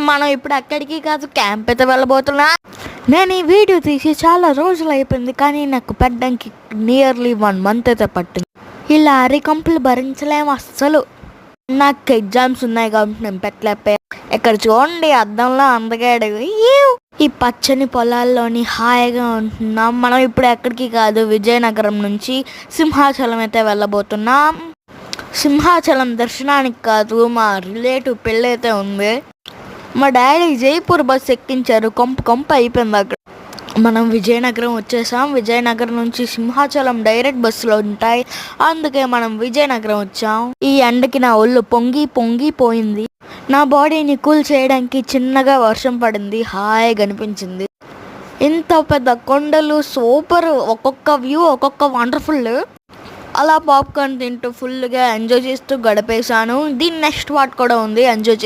మనం ఇప్పుడు అక్కడికి కాదు క్యాంప్ అయితే వెళ్ళబోతున్నా. నేను ఈ వీడియో తీసి చాలా రోజులు అయిపోయింది, కానీ నాకు పెట్టడానికి నియర్లీ 1 month అయితే పట్టింది. ఇలా అరికంపులు భరించలేము అస్సలు. నాకు ఎగ్జామ్స్ ఉన్నాయి కాబట్టి నేను పెట్టలేకపోయా. ఇక్కడ చూడండి అద్దంలో అందగాడు. ఈ పచ్చని పొలాల్లోని హాయిగా ఉంటున్నాం. మనం ఇప్పుడు ఎక్కడికి కాదు, విజయనగరం నుంచి సింహాచలం అయితే వెళ్ళబోతున్నాం. సింహాచలం దర్శనానికి కాదు, మా రిలేటివ్ పెళ్ళి అయితే ఉంది. మా డాడీ జైపూర్ బస్ ఎక్కించారు, కొంపు అయిపోయింది అక్కడ. మనం విజయనగరం వచ్చేసాం. విజయనగరం నుంచి సింహాచలం డైరెక్ట్ బస్సులు ఉంటాయి, అందుకే మనం విజయనగరం వచ్చాం. ఈ ఎండకి నా ఒళ్ళు పొంగిపోయింది. నా బాడీని కూల్ చేయడానికి చిన్నగా వర్షం పడింది, హాయిగా అనిపించింది. ఇంత పెద్ద కొండలు సూపర్, ఒక్కొక్క వ్యూ ఒక్కొక్క వండర్ఫుల్. అలా పాప్కార్న్ తింటూ ఫుల్గా ఎంజాయ్ చేస్తూ గడిపేశాను. దీని నెక్స్ట్ పార్ట్ కూడా ఉంది, ఎంజాయ్